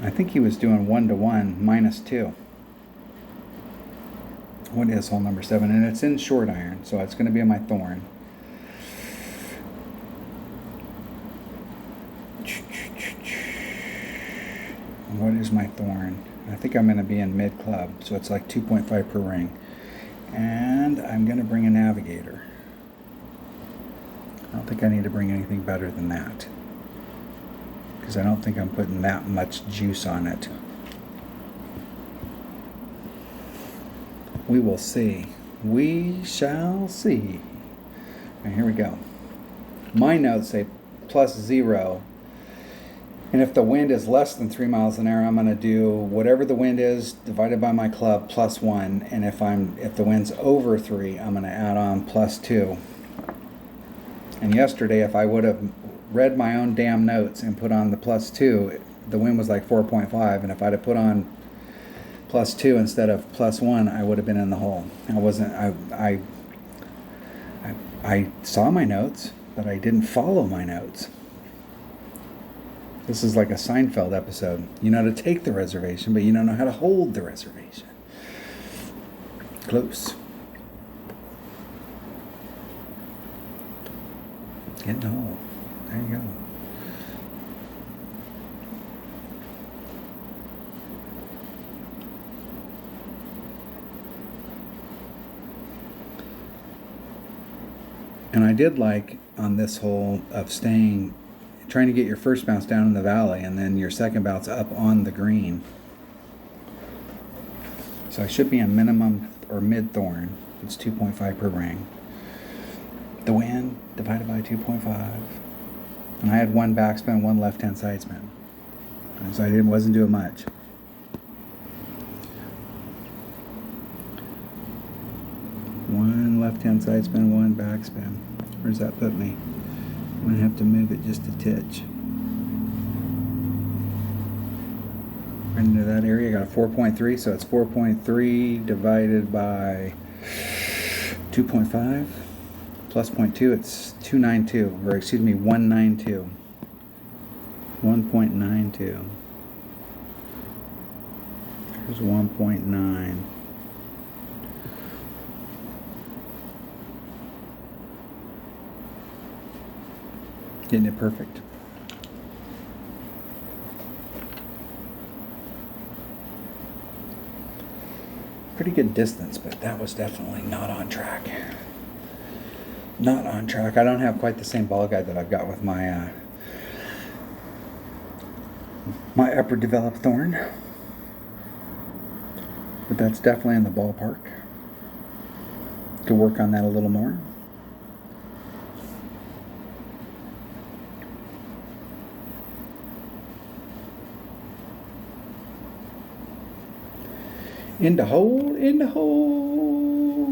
I think he was doing 1-to-1 -2. What is hole number 7? And it's in short iron, so it's going to be on my thorn. What is my thorn? I think I'm going to be in mid club, so it's like 2.5 per ring. And I'm going to bring a navigator. I don't think I need to bring anything better than that, because I don't think I'm putting that much juice on it. We will see. We shall see. All right, here we go. My notes say +0. And if the wind is less than 3 miles an hour, I'm going to do whatever the wind is divided by my club +1. And if the wind's over 3, I'm going to add on +2. And yesterday, if I would have read my own damn notes and put on the +2, the wind was like 4.5. And if I'd have put on +2 instead of +1, I would have been in the hole. I saw my notes, but I didn't follow my notes. This is like a Seinfeld episode. You know how to take the reservation, but you don't know how to hold the reservation. Close. Get in the hole. There you go. And I did like on this hole of trying to get your first bounce down in the valley and then your second bounce up on the green. So I should be in minimum or mid thorn. It's 2.5 per ring. The wind divided by 2.5. And I had 1 backspin, 1 left-hand side spin. And so I wasn't doing much. One left-hand side spin, 1 backspin. Where's that put me? I'm going to have to move it just a titch. Right into that area, I got a 4.3, so it's 4.3 divided by 2.5 plus 0.2, it's 292, or excuse me, 192. 1.92. Here's 1.9. Getting it perfect. pretty good distance, but that was definitely not on track. Not on track. I don't have quite the same ball guide that I've got with my my upper developed thorn, but that's definitely in the ballpark. Could work on that a little more. In the hole, in the hole.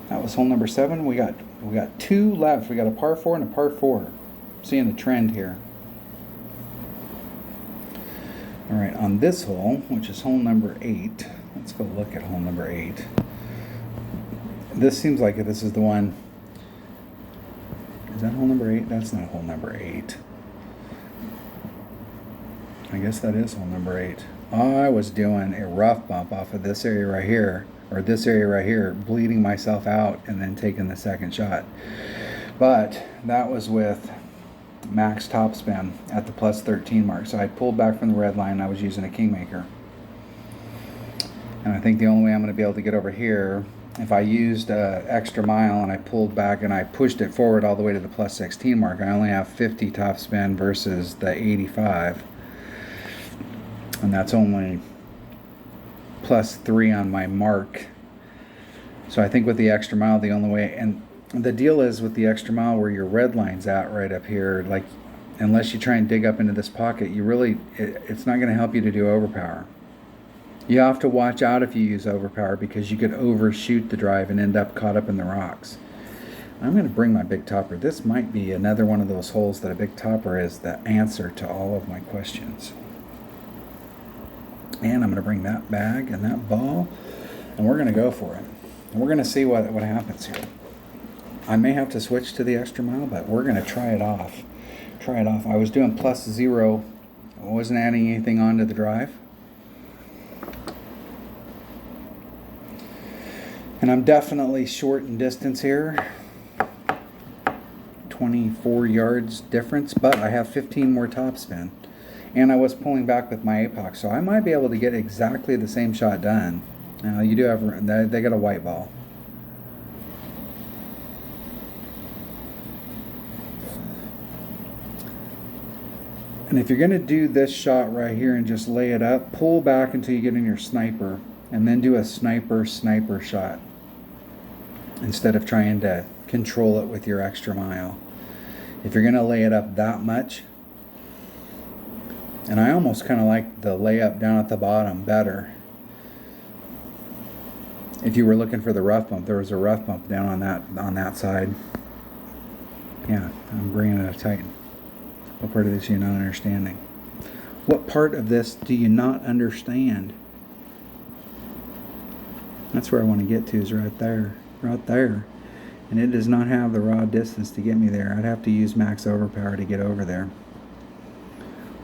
That was hole number 7. We got 2 left. We got a par 4 and a par 4. Seeing the trend here. All right, on this hole, which is hole number 8. Let's go look at hole number 8. This seems like this is the one. Is that hole number 8? That's not hole number 8. I guess that is hole number 8. I was doing a rough bump off of this area right here, or this area right here, bleeding myself out and then taking the second shot. But that was with max topspin at the plus 13 mark. So I pulled back from the red line. I was using a Kingmaker. And I think the only way I'm going to be able to get over here, if I used an extra mile and I pulled back and I pushed it forward all the way to the plus 16 mark, I only have 50 topspin versus the 85. And that's only plus 3 on my mark. So I think with the extra mile, the only way, and the deal is with the extra mile where your red line's at right up here, like unless you try and dig up into this pocket, you really, it's not going to help you to do overpower. You have to watch out if you use overpower because you could overshoot the drive and end up caught up in the rocks. I'm going to bring my big topper. This might be another one of those holes that a big topper is the answer to all of my questions. And I'm going to bring that bag and that ball, and we're going to go for it. And we're going to see what happens here. I may have to switch to the extra mile, but we're going to try it off. I was doing plus 0. I wasn't adding anything onto the drive. And I'm definitely short in distance here. 24 yards difference, but I have 15 more topspin. And I was pulling back with my APOC, so I might be able to get exactly the same shot done. Now, you do have, they got a white ball. And if you're going to do this shot right here and just lay it up, pull back until you get in your sniper, and then do a sniper shot instead of trying to control it with your extra mile. If you're going to lay it up that much, and I almost kind of like the layup down at the bottom better. If you were looking for the rough bump, there was a rough bump down on that side. Yeah, I'm bringing it a Titan. What part of this are you not understanding? What part of this do you not understand? That's where I want to get to, is right there. Right there. And it does not have the raw distance to get me there. I'd have to use max overpower to get over there.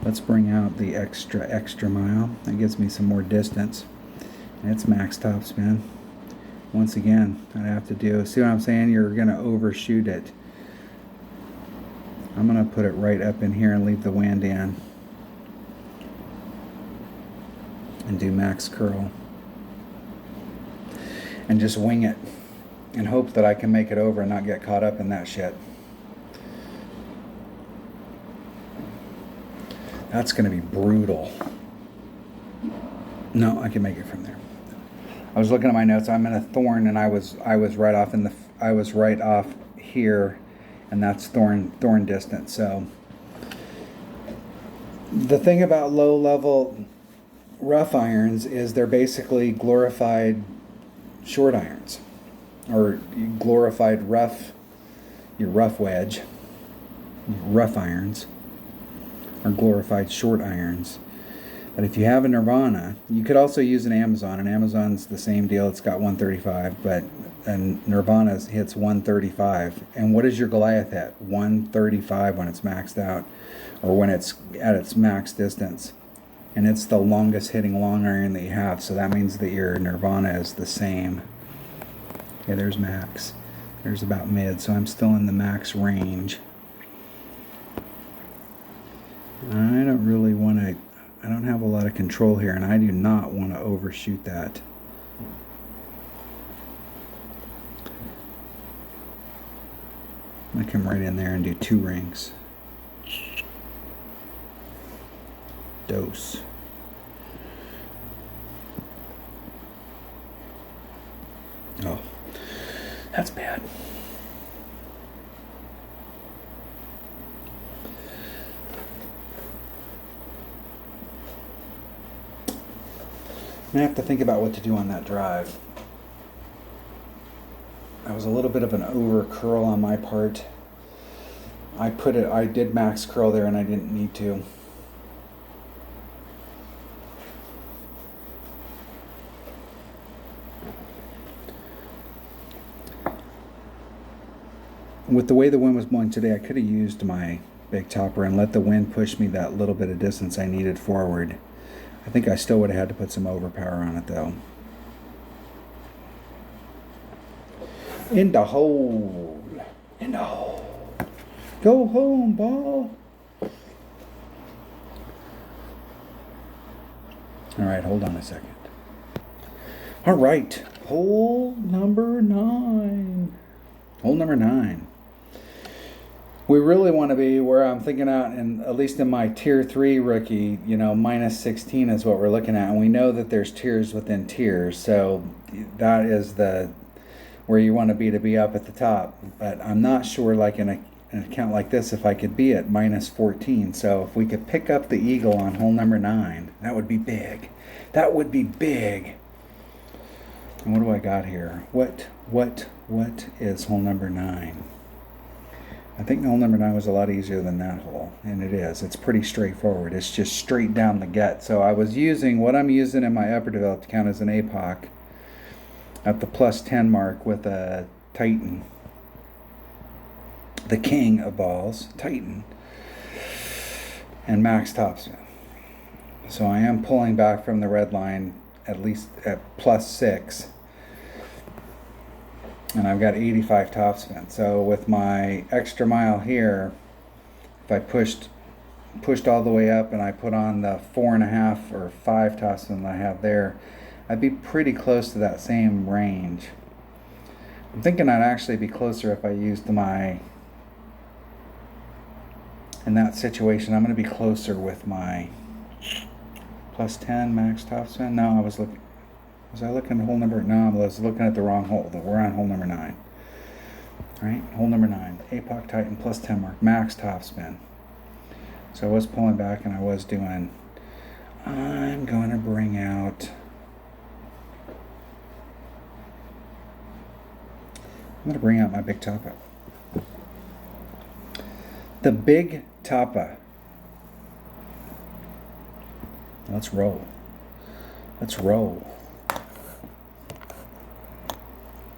Let's bring out the extra mile. That gives me some more distance. And it's max topspin. Once again, I'd have to do, see what I'm saying? You're going to overshoot it. I'm going to put it right up in here and leave the wind in. And do max curl. And just wing it. And hope that I can make it over and not get caught up in that shit. That's going to be brutal. No, I can make it from there. I was looking at my notes. I'm in a thorn, and I was right off right off here, and that's thorn distance. So the thing about low level rough irons is they're basically glorified short irons, or glorified your rough wedge, rough irons. Or glorified short irons. But if you have a Nirvana, you could also use an Amazon. And Amazon's the same deal. It's got 135, but Nirvana hits 135. And what is your Goliath at? 135 when it's maxed out, or when it's at its max distance. And it's the longest hitting long iron that you have. So that means that your Nirvana is the same. Okay, there's max. There's about mid. So I'm still in the max range. I don't really want to I don't have a lot of control here, and I do not want to overshoot that. I'm gonna come right in there and do 2 rings. Dose. Oh, that's bad. I'm gonna have to think about what to do on that drive. That was a little bit of an over curl on my part. I did max curl there and I didn't need to. With the way the wind was blowing today, I could have used my big topper and let the wind push me that little bit of distance I needed forward. I think I still would have had to put some overpower on it though. In the hole. In the hole. Go home, ball. All right, hold on a second. All right, hole number 9. Hole number 9. We really want to be where I'm thinking out, and at least in my tier 3 rookie, minus 16 is what we're looking at. And we know that there's tiers within tiers. So that is where you want to be up at the top. But I'm not sure, like in an account like this, if I could be at minus 14. So if we could pick up the eagle on hole number 9, that would be big. That would be big. And what do I got here? What is hole number 9? I think hole number 9 was a lot easier than that hole, and it is. It's pretty straightforward. It's just straight down the gut. So I was using what I'm using in my upper developed account as an APOC at the plus 10 mark with a Titan, the king of balls, Titan, and max topspin. So I am pulling back from the red line at least at plus 6. And I've got 85 topspin. So with my extra mile here, if I pushed all the way up and I put on the 4.5 or 5 topspin that I have there, I'd be pretty close to that same range. I'm thinking I'd actually be closer if I used in that situation, I'm going to be closer with my plus 10 max topspin. No, was I looking at hole number? No, I was looking at the wrong hole. We're on hole number 9. All right, hole number 9. APOC Titan plus 10 mark, max topspin. So I was pulling back and I was doing, I'm going to bring out, my big topper. The big topper. Let's roll. Let's roll.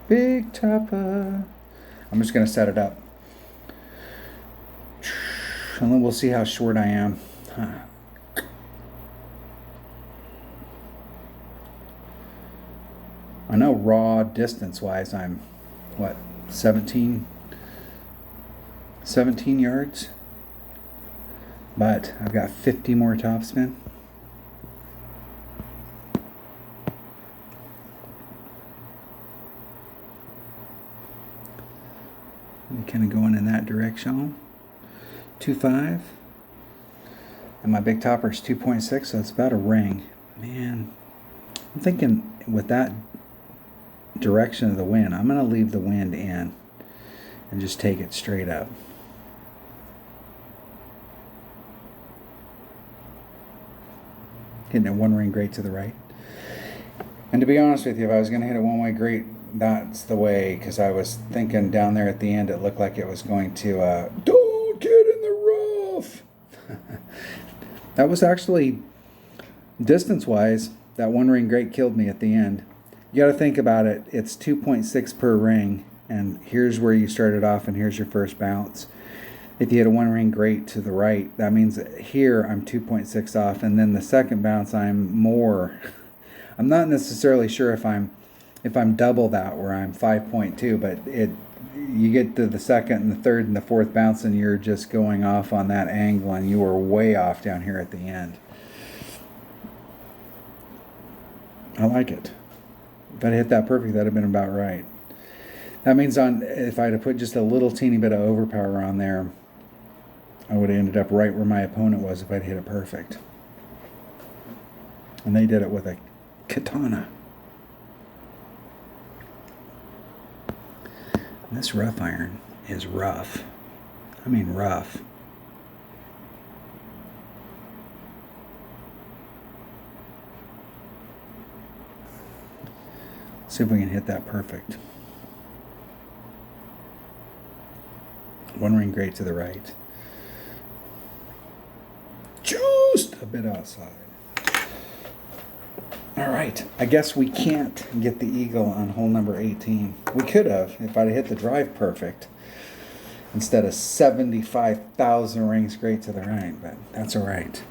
Big topper. I'm just going to set it up. And then we'll see how short I am. I know raw distance-wise I'm, 17 yards? But I've got 50 more topspin. Kind of going in that direction. 2.5. And my big topper is 2.6, so it's about a ring. Man, I'm thinking with that direction of the wind, I'm going to leave the wind in and just take it straight up. Hitting it 1 ring great to the right. And to be honest with you, if I was going to hit it 1-way great, that's the way, because I was thinking down there at the end, it looked like it was going to, don't get in the rough. That was actually, distance-wise, that 1 ring great killed me at the end. You got to think about it. It's 2.6 per ring, and here's where you started off, and here's your first bounce. If you hit a 1 ring great to the right, that means that here I'm 2.6 off, and then the second bounce I'm more. I'm not necessarily sure if I'm double that, where I'm 5.2, but you get to the second and the third and the fourth bounce and you're just going off on that angle, and you are way off down here at the end. I like it. If I'd hit that perfect, that'd have been about right. That means if I'd have put just a little teeny bit of overpower on there, I would have ended up right where my opponent was if I'd hit it perfect. And they did it with a katana. And this rough iron is rough. I mean rough. See if we can hit that perfect. One ring grate to the right. Just a bit outside. All right. I guess we can't get the eagle on hole number 18. We could have if I'd hit the drive perfect instead of 75,000 rings grate to the right, but that's all right.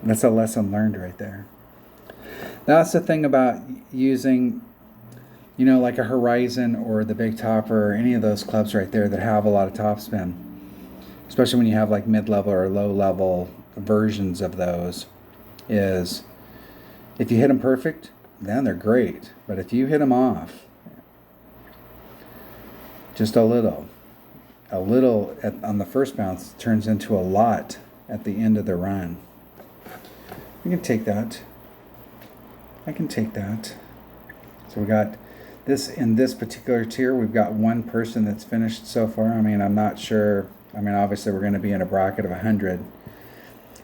That's a lesson learned right there. That's the thing about using, you know, like a Horizon or the Big Topper or any of those clubs right there that have a lot of topspin, especially when you have like mid-level or low-level versions of those, is if you hit them perfect, then they're great. But if you hit them off, just a little on the first bounce turns into a lot at the end of the run. You can take that. I can take that. So we got this in this particular tier. We've got one person that's finished so far. I mean, I'm not sure. I mean, obviously we're going to be in a bracket of 100.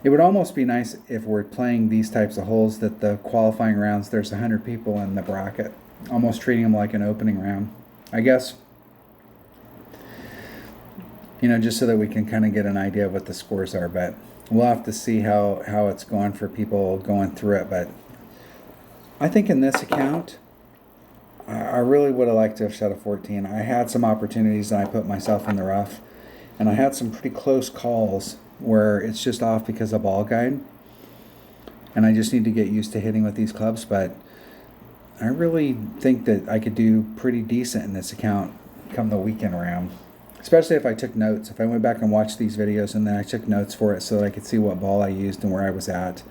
It would almost be nice if we're playing these types of holes that the qualifying rounds, there's 100 people in the bracket, almost treating them like an opening round. I guess, you know, just so that we can kind of get an idea of what the scores are. But we'll have to see how it's going for people going through it. But I think in this account, I really would have liked to have shot a 14. I had some opportunities and I put myself in the rough. And I had some pretty close calls where it's just off because of ball guide. And I just need to get used to hitting with these clubs. But I really think that I could do pretty decent in this account come the weekend round. Especially if I took notes. If I went back and watched these videos and then I took notes for it so that I could see what ball I used and where I was at.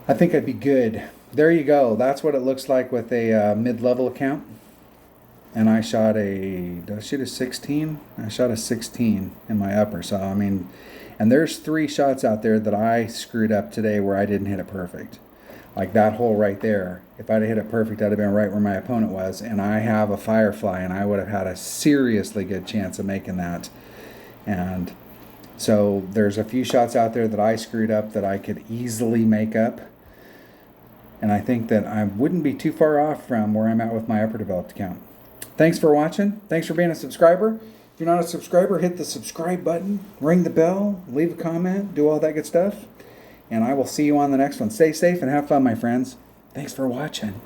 I think I'd be good. There you go. That's what it looks like with a mid-level account. And I shot did I shoot a 16? I shot a 16 in my upper. So, I mean, and there's 3 shots out there that I screwed up today where I didn't hit it perfect. Like that hole right there. If I'd have hit it perfect, I'd have been right where my opponent was. And I have a Firefly, and I would have had a seriously good chance of making that. And so there's a few shots out there that I screwed up that I could easily make up. And I think that I wouldn't be too far off from where I'm at with my upper developed account. Thanks for watching. Thanks for being a subscriber. If you're not a subscriber, hit the subscribe button, ring the bell, leave a comment, do all that good stuff. And I will see you on the next one. Stay safe and have fun, my friends. Thanks for watching.